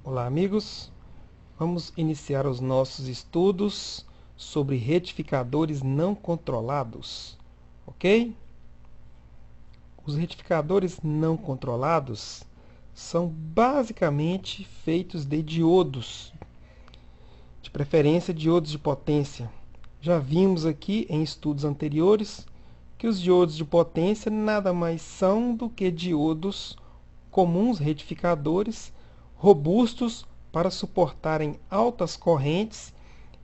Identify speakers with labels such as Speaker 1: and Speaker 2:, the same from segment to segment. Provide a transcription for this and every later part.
Speaker 1: Olá, amigos. Vamos iniciar os nossos estudos sobre retificadores não controlados, ok? Os retificadores não controlados são basicamente feitos de diodos, de preferência diodos de potência. Já vimos aqui em estudos anteriores que os diodos de potência nada mais são do que diodos comuns retificadores robustos para suportarem altas correntes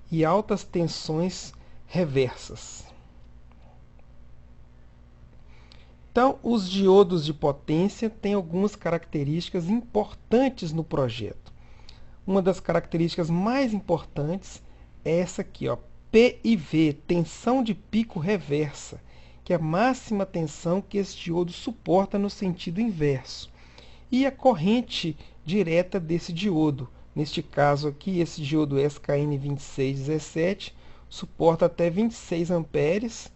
Speaker 1: e altas tensões reversas. Então, os diodos de potência têm algumas características importantes no projeto. Uma das características mais importantes é essa aqui, ó, PIV, tensão de pico reversa, que é a máxima tensão que esse diodo suporta no sentido inverso. E a corrente direta desse diodo. Neste caso aqui, esse diodo SKN2617 suporta até 26 amperes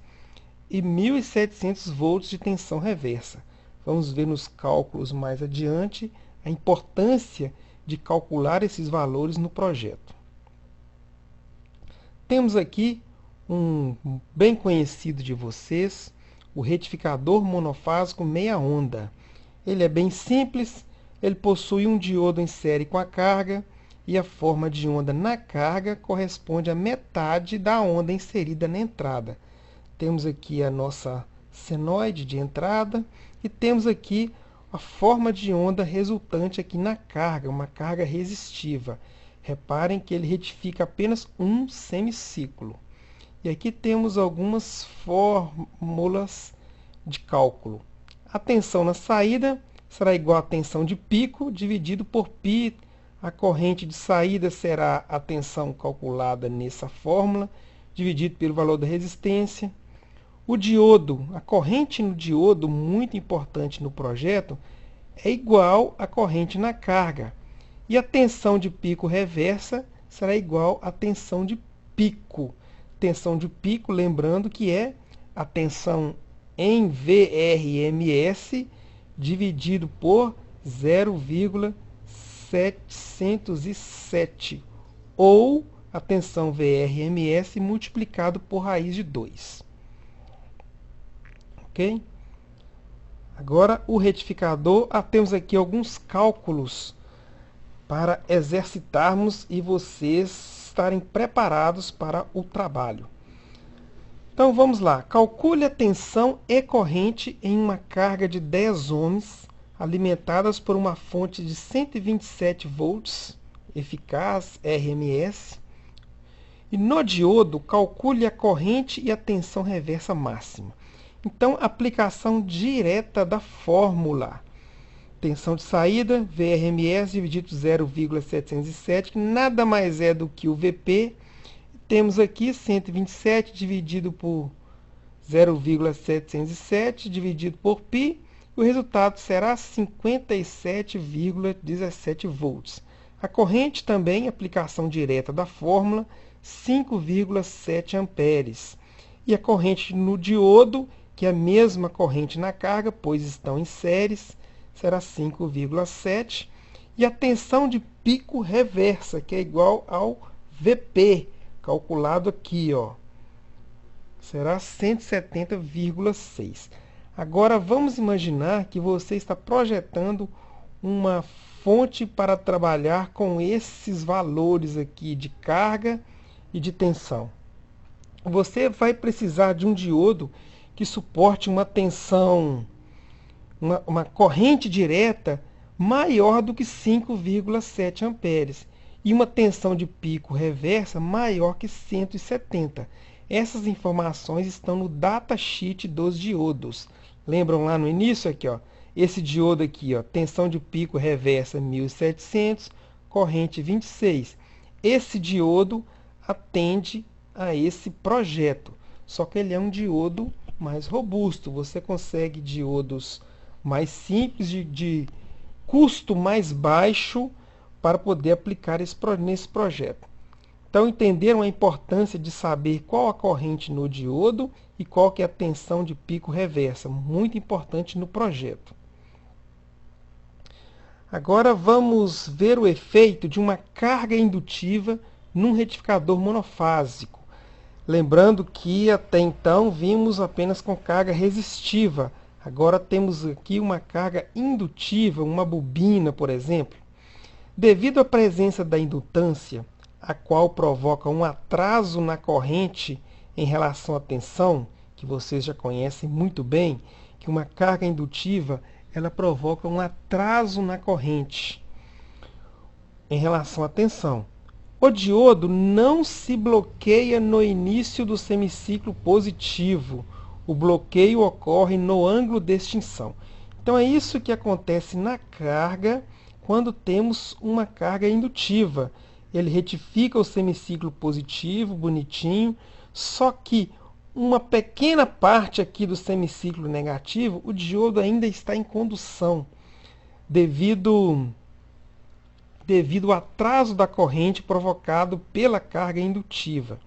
Speaker 1: e 1.700 volts de tensão reversa. Vamos ver nos cálculos mais adiante a importância de calcular esses valores no projeto. Temos aqui um bem conhecido de vocês, o retificador monofásico meia onda. Ele é bem simples, ele possui um diodo em série com a carga, e a forma de onda na carga corresponde à metade da onda inserida na entrada. Temos aqui a nossa senoide de entrada, e temos aqui a forma de onda resultante aqui na carga, uma carga resistiva. Reparem que ele retifica apenas um semiciclo. E aqui temos algumas fórmulas de cálculo. A tensão na saída será igual à tensão de pico dividido por π. A corrente de saída será a tensão calculada nessa fórmula, dividido pelo valor da resistência. O diodo, a corrente no diodo, muito importante no projeto, é igual à corrente na carga. E a tensão de pico reversa será igual à tensão de pico. Tensão de pico, lembrando que é a tensão em VRMS dividido por 0,707, ou a tensão VRMS multiplicado por raiz de 2. Ok? Agora, o retificador, temos aqui alguns cálculos para exercitarmos e vocês estarem preparados para o trabalho. Então vamos lá, calcule a tensão e corrente em uma carga de 10 ohms alimentadas por uma fonte de 127 volts eficaz RMS. E no diodo, calcule a corrente e a tensão reversa máxima. Então, aplicação direta da fórmula. Tensão de saída, VRMS dividido por 0,707, que nada mais é do que o VP. Temos aqui 127 dividido por 0,707 dividido por π. O resultado será 57,17 volts. A corrente também, aplicação direta da fórmula, 5,7 amperes. E a corrente no diodo, que é a mesma corrente na carga, pois estão em séries, será 5,7. E a tensão de pico reversa, que é igual ao VP, calculado aqui, ó, será 170,6. Agora vamos imaginar que você está projetando uma fonte para trabalhar com esses valores aqui de carga e de tensão. Você vai precisar de um diodo que suporte uma tensão, uma corrente direta maior do que 5,7 amperes e uma tensão de pico reversa maior que 170. Essas informações estão no datasheet dos diodos. Lembram lá no início aqui, ó, esse diodo aqui, ó, tensão de pico reversa 1.700, corrente 26. Esse diodo atende a esse projeto, só que ele é um diodo mais robusto. Você consegue diodos mais simples, de custo mais baixo, para poder aplicar nesse projeto. Então, entenderam a importância de saber qual a corrente no diodo e qual que é a tensão de pico reversa. Muito importante no projeto. Agora vamos ver o efeito de uma carga indutiva num retificador monofásico. Lembrando que até então vimos apenas com carga resistiva. Agora temos aqui uma carga indutiva, uma bobina, por exemplo. Devido à presença da indutância, a qual provoca um atraso na corrente em relação à tensão, que vocês já conhecem muito bem, que uma carga indutiva ela provoca um atraso na corrente em relação à tensão. O diodo não se bloqueia no início do semiciclo positivo. O bloqueio ocorre no ângulo de extinção. Então é isso que acontece na carga quando temos uma carga indutiva. Ele retifica o semiciclo positivo, bonitinho, só que uma pequena parte aqui do semiciclo negativo, o diodo ainda está em condução, devido ao atraso da corrente provocado pela carga indutiva.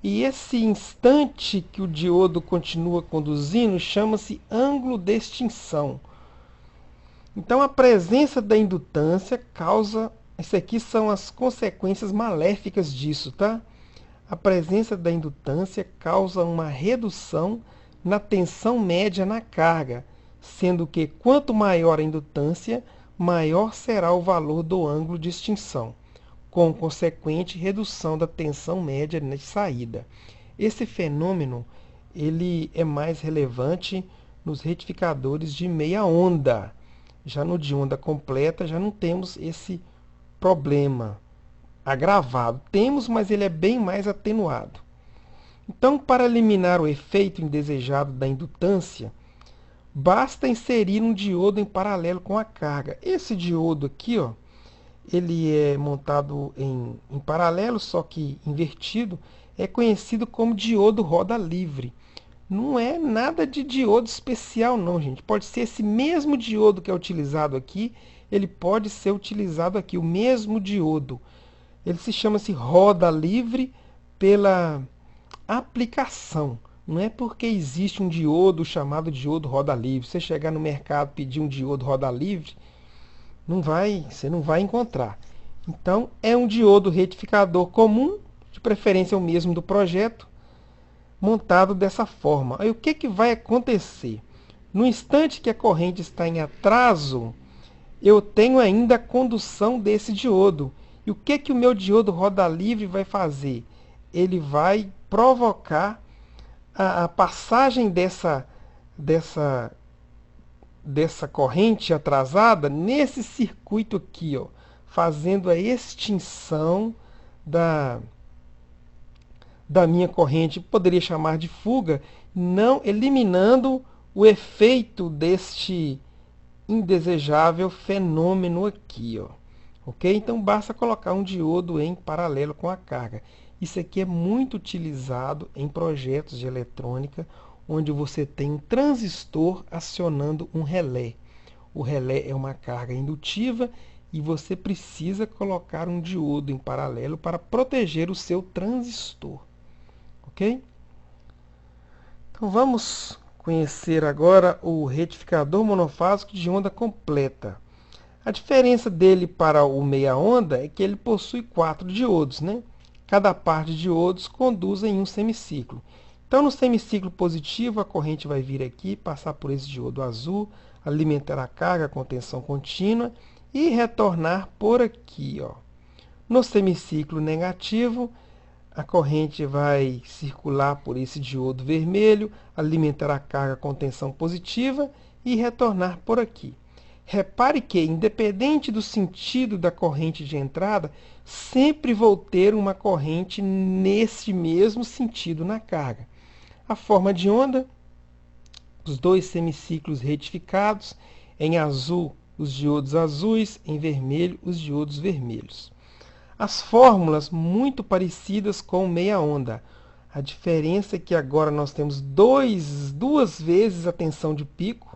Speaker 1: E esse instante que o diodo continua conduzindo chama-se ângulo de extinção. Então a presença da indutância causa... Isso aqui são as consequências maléficas disso, tá? A presença da indutância causa uma redução na tensão média na carga, sendo que quanto maior a indutância, maior será o valor do ângulo de extinção, com consequente redução da tensão média na saída. Esse fenômeno ele é mais relevante nos retificadores de meia onda. Já no de onda completa já não temos esse problema agravado. Temos, mas ele é bem mais atenuado. Então, para eliminar o efeito indesejado da indutância, basta inserir um diodo em paralelo com a carga. Esse diodo aqui, ó, ele é montado em paralelo, só que invertido, é conhecido como diodo roda livre. Não é nada de diodo especial não, gente. Pode ser esse mesmo diodo que é utilizado aqui, ele pode ser utilizado aqui, o mesmo diodo. Ele se chama-se roda livre pela aplicação. Não é porque existe um diodo chamado diodo roda livre. Você chegar no mercado e pedir um diodo roda livre, você não vai encontrar. Então, é um diodo retificador comum, de preferência o mesmo do projeto, montado dessa forma. Aí o que vai acontecer? No instante que a corrente está em atraso, eu tenho ainda a condução desse diodo. E o que o meu diodo roda livre vai fazer? Ele vai provocar a passagem dessa corrente atrasada nesse circuito aqui, ó, fazendo a extinção da minha corrente, poderia chamar de fuga, não eliminando o efeito deste indesejável fenômeno aqui, ó. Ok? Então basta colocar um diodo em paralelo com a carga. Isso aqui é muito utilizado em projetos de eletrônica, onde você tem um transistor acionando um relé. O relé é uma carga indutiva e você precisa colocar um diodo em paralelo para proteger o seu transistor. Ok? Então vamos conhecer agora o retificador monofásico de onda completa. A diferença dele para o meia onda é que ele possui 4 diodos, né? Cada par de diodos conduz em um semiciclo. Então, no semiciclo positivo, a corrente vai vir aqui, passar por esse diodo azul, alimentar a carga com tensão contínua e retornar por aqui, ó. No semiciclo negativo, a corrente vai circular por esse diodo vermelho, alimentar a carga com tensão positiva e retornar por aqui. Repare que, independente do sentido da corrente de entrada, sempre vou ter uma corrente nesse mesmo sentido na carga. A forma de onda, os dois semiciclos retificados, em azul os diodos azuis, em vermelho os diodos vermelhos. As fórmulas muito parecidas com meia onda. A diferença é que agora nós temos duas vezes a tensão de pico,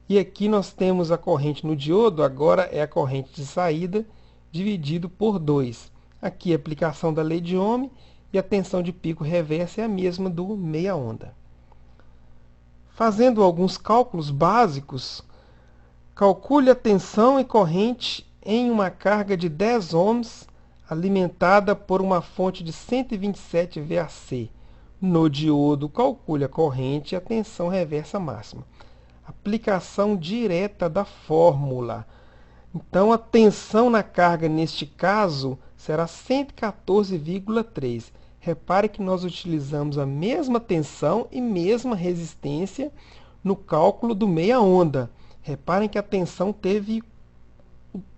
Speaker 1: e aqui nós temos a corrente no diodo, agora é a corrente de saída, dividido por 2. Aqui a aplicação da lei de Ohm e a tensão de pico reversa é a mesma do meia onda. Fazendo alguns cálculos básicos, Calcule a tensão e corrente em uma carga de 10 ohms alimentada por uma fonte de 127 VAC. No diodo, calcule a corrente e a tensão reversa máxima. Aplicação direta da fórmula. Então, a tensão na carga, neste caso, será 114,3. Repare que nós utilizamos a mesma tensão e mesma resistência no cálculo do meia onda. Reparem que a tensão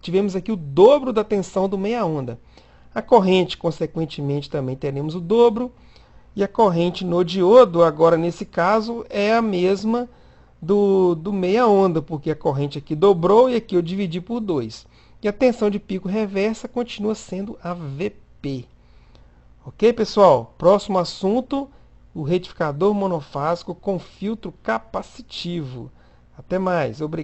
Speaker 1: tivemos aqui o dobro da tensão do meia onda. A corrente, consequentemente, também teremos o dobro. E a corrente no diodo, agora nesse caso, é a mesma do meia onda, porque a corrente aqui dobrou e aqui eu dividi por 2. E a tensão de pico reversa continua sendo a Vp. Ok, pessoal? Próximo assunto, o retificador monofásico com filtro capacitivo. Até mais. Obrigado.